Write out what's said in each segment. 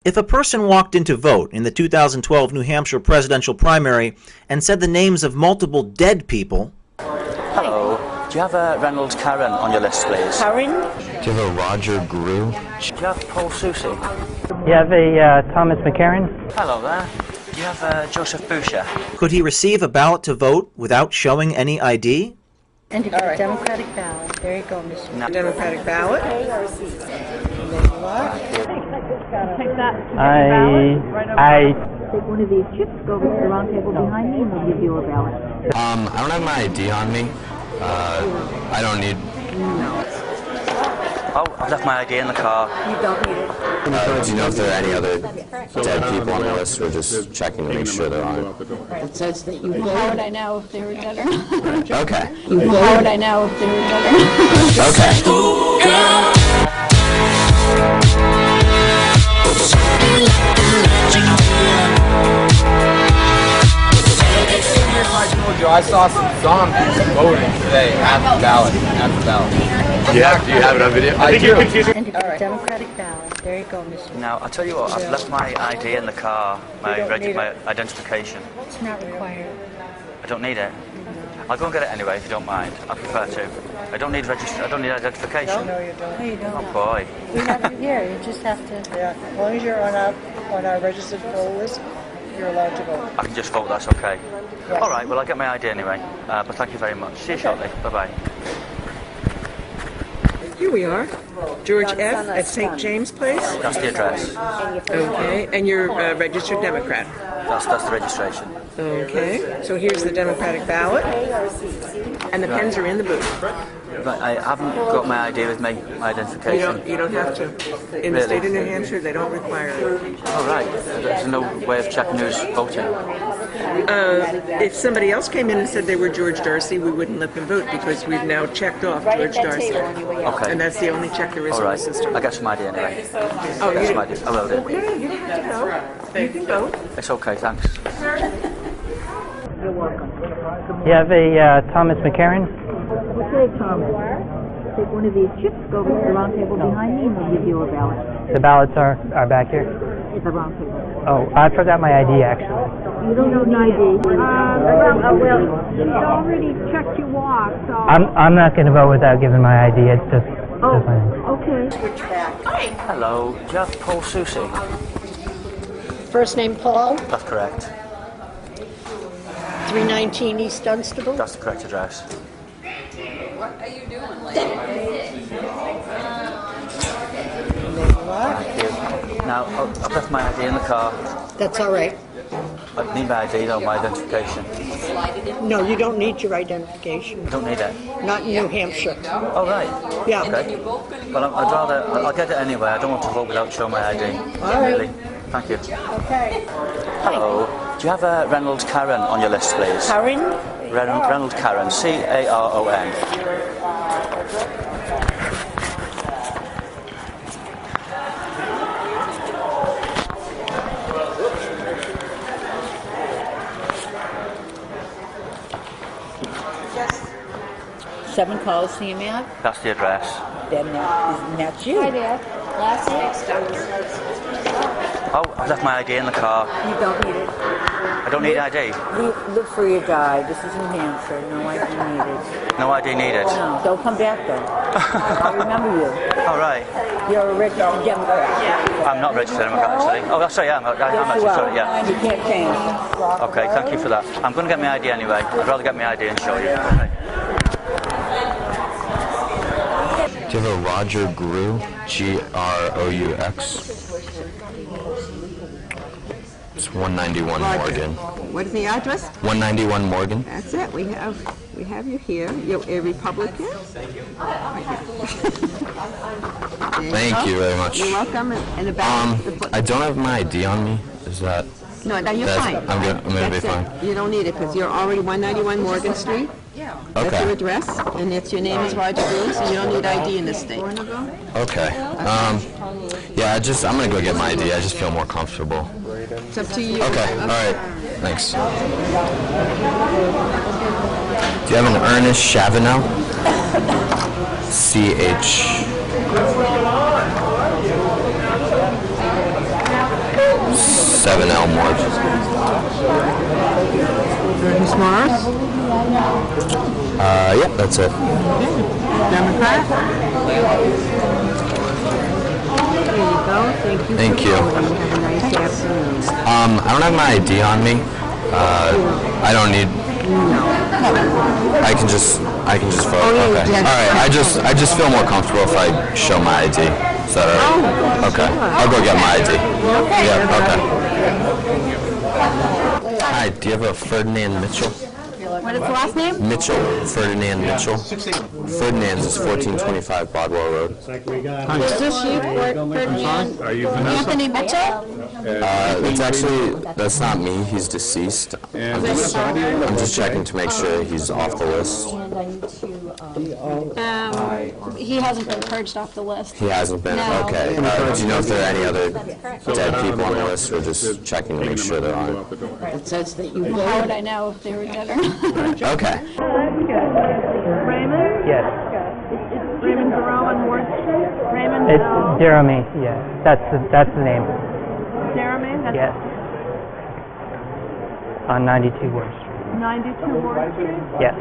If a person walked in to vote in the 2012 New Hampshire Presidential Primary and said the names of multiple dead people... Hello. Do you have a Reynolds Karen on your list, please? Karen? Do you have a Roger Grew? Do you have Paul Soucy? You have a Thomas McCarran? Hello there. Do you have Joseph Boucher? Could he receive a ballot to vote without showing any ID? And a Democratic ballot. There you go, Mr. No. Democratic ballot. I Take one of these chips, go over to the round table behind me, and they'll give you a ballot. I don't have my ID on me. I don't need... Oh, I've left my ID in the car. You don't need it. Do you know if there are any other dead people on the list? We're just checking to make sure there aren't. It says that you How would I know if they were dead or not? Okay. How would I know if they were dead or not? Okay. I saw some zombies voting today at the ballot. Yeah, do you have it on video? I do. And a Democratic ballot. There you go, Mr. Now, I'll tell you what, I've left my ID in the car, my identification. It's not required. I don't need it. I'll go and get it anyway if you don't mind. I prefer to. I don't need identification. No, you don't. No, you don't. Oh boy. We have you here. You just have to... Yeah, as long as you're on our registered poll list, you're allowed to vote. I can just vote, that's okay. Yeah. All right, well, I'll get my ID anyway. But thank you very much. See you shortly. Bye-bye. Here we are, George F. at St. James Place. That's the address. Okay, and you're a registered Democrat. That's the registration. Okay, so here's the Democratic ballot, and the pens are in the booth. But I haven't got my ID with me, my identification. You don't have to. In the state of New Hampshire, they don't require it. Oh, right. There's no way of checking who's voting. If somebody else came in and said they were George Darcy, we wouldn't let them vote because we've now checked off George Darcy. Okay. And that's the only check there is All on right. the system. I got some ID anyway. Oh, I got you, some ID. I wrote it. you don't have to go. You can vote. It's okay, thanks. You're welcome. You have a Thomas McCarran? Okay, Thomas. Take one of these chips, go over to the round table behind me, and they'll give you a ballot. The ballots are back here. It's a round table. Oh, I forgot my ID actually. You don't need an ID. Well, she's already checked you off, so... I'm not going to vote without giving my ID. It's just my name. Okay. Hello. Do you have Paul Soucy? First name Paul, That's correct. 319 East Dunstable. That's the correct address. Thank you. Now, I've left my ID in the car. That's all right. I need my ID, though, my identification. No, you don't need your identification. I don't need it. Not in New Hampshire. Oh, right. Yeah. Okay. Well, I'll get it anyway. I don't want to vote without showing my ID. All right. Really. Thank you. Okay. Hello. Do you have a Reynolds Karen on your list, please? Karen? Reynolds Karen. C-A-R-O-N. Seven calls name ad? That's the address. Then that's you. Hi there. Last name? Oh, I've left my ID in the car. You don't need it. I don't need ID. Look for your guy. This is New Hampshire. No ID needed. No ID needed. No, don't come back then. I remember you. All right. You're a registered Democrat. I'm not registered Democrat, actually. Oh, that's right, I am. I'm actually sorry, yeah. You can't change. Okay, thank you for that. I'm going to get my ID anyway. I'd rather get my ID and show you. Okay. Do you have a Roger Grew? G-R-O-U-X? It's 191 Morgan. What is the address? 191 Morgan. That's it. We have you here. You're a Republican. Thank you very much. You're welcome. And the back. I don't have my ID on me. Is that... No, you're fine. I'm gonna be fine. You don't need it because you're already 191 Morgan Street. That's your Okay. address, and it's your name is Roger Grew, so you don't need ID in this state. Okay. Yeah, I'm gonna go get my ID. I just feel more comfortable. It's up to you. Okay. All right. Thanks. Do you have an Ernest Chavanel? C-H. 7 Elmwood. Miss Morris? Yep, that's it. Democrat? There you go. Thank you. Thank you. Have a nice afternoon. I don't have my ID on me. I don't need. I can just vote. Oh, yeah, Okay. yeah. All right. I just feel more comfortable if I show my ID. Is that all right? Okay. I'll go get my ID. Okay. Yeah. Okay. Hi. Do you have a Ferdinand Mitchell? What is the last name? Mitchell. Ferdinand Mitchell. Ferdinand's is 1425 Bodwell Road. Is this you, Ferdinand? Anthony Mitchell? That's not me. He's deceased. I'm just checking to make sure he's off the list. He hasn't been purged off the list. He hasn't been? No. Okay. Do you know if there are any other dead people on the list? We're just checking to make sure there aren't. It says that you How would I know if they were dead or not? Okay. Raymond? Yes. Raymond Burrow on Ward Street? Raymond It's Jeremy. Yeah, that's the name. Jeremy? That's Yes. On 92 Ward Street. 92 Ward Street? Yes.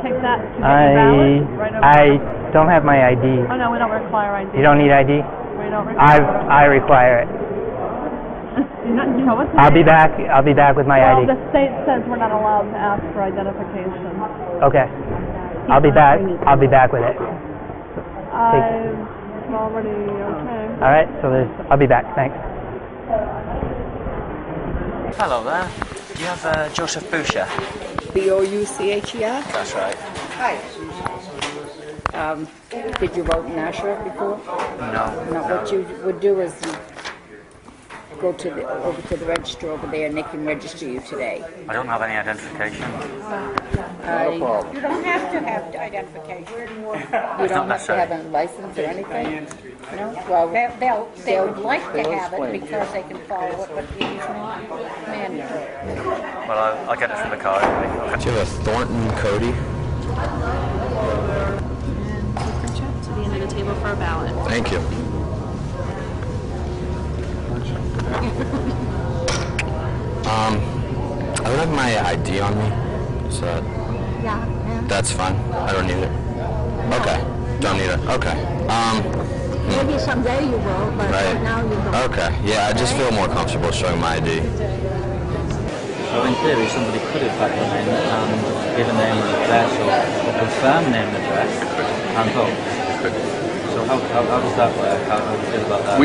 Take that to get I your ballot right over I don't have my ID. Oh, no, we don't require ID. You don't need ID? We don't require I require it. You're not show us I'll be back. I'll be back with my Well, ID. the state says we're not allowed to ask for identification. Okay. I'll be back. I'll be back with it. I've already, okay. All right. So I'll be back. Thanks. Hello there. Do you have Joseph Boucher? Boucher? That's right. Hi. Did you vote in Nashua before? No. No, what you would do is you go over to the register over there and they can register you today. I don't have any identification. You don't have to have identification. You don't have to have a license or anything? No? Well, They would like to have it because they can follow it, but it is not mandatory. Well, I'll get it from the car anyway. Do you have a Thornton Cody? To the end of the table for a ballot. Thank you. I don't have my ID on me, so that's fine. I don't need it. Okay, don't need it. Okay. Maybe someday you will, but right now you don't. Okay, yeah, I just feel more comfortable showing my ID. So in theory, somebody could have backed them in and given name and address or confirm name and address and vote. So how does that work? How do you feel about that?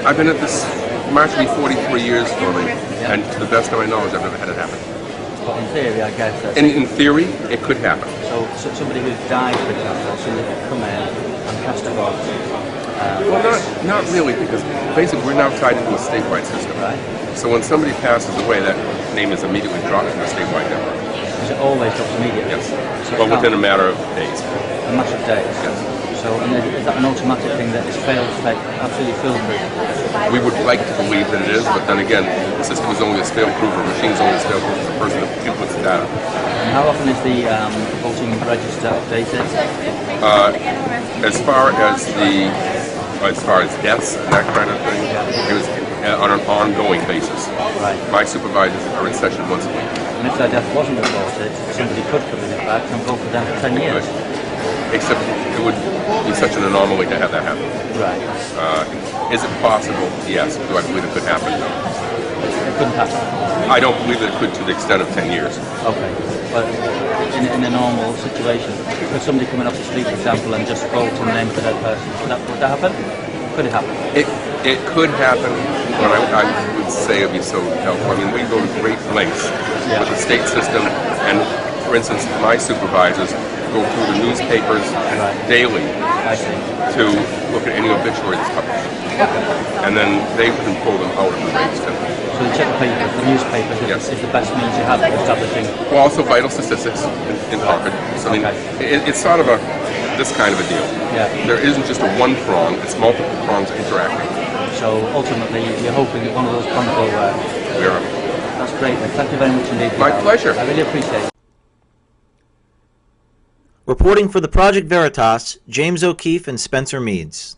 I've been at this March will be 43 years for me, and to the best of my knowledge, I've never had it happen. But in theory, I guess that's... In theory, it could happen. So somebody who's died, for example, somebody could come in and cast a vote. Well, not really, because basically we're now tied into a statewide system. Right. So when somebody passes away, that name is immediately dropped from the statewide network. Is it always drops immediately? Yes. So Well, within a matter of days. A matter of days? Yes. So is that an automatic thing that is fail-safe, absolutely foolproof? We would like to believe that it is, but then again, the system is only as fail-proof, or machine's only as fail-proof as the person who inputs the data. And how often is the voting register updated? As far as deaths and that kind of thing, it was on an ongoing basis. Right. My supervisors are in session once a week. And if their death wasn't reported, somebody could come in fact and vote for them for 10 years. Except it would be such an anomaly to have that happen. Right. Is it possible? Yes. Do I believe it could happen? No. It couldn't happen? I don't believe that it could to the extent of 10 years. Okay. But in a normal situation, could somebody come in off the street, for example, and just vote and name for that person? Would that happen? Could it happen? It could happen, but I would say it would be so helpful. I mean, we go to great lengths with the state system, and for instance, my supervisors go through the newspapers daily to look at any obituary that's published. And then they can pull them out of the register. So the check papers, the newspapers, is the best means you have of establishing? Well, also vital statistics in Harvard. So I mean, it's sort of this kind of a deal. Yeah. There isn't just a one prong, it's multiple prongs interacting. So ultimately, you're hoping that one of those prongs will work. We are. That's great. Thank you very much indeed. My pleasure. I really appreciate it. Reporting for the Project Veritas, James O'Keefe and Spencer Meads.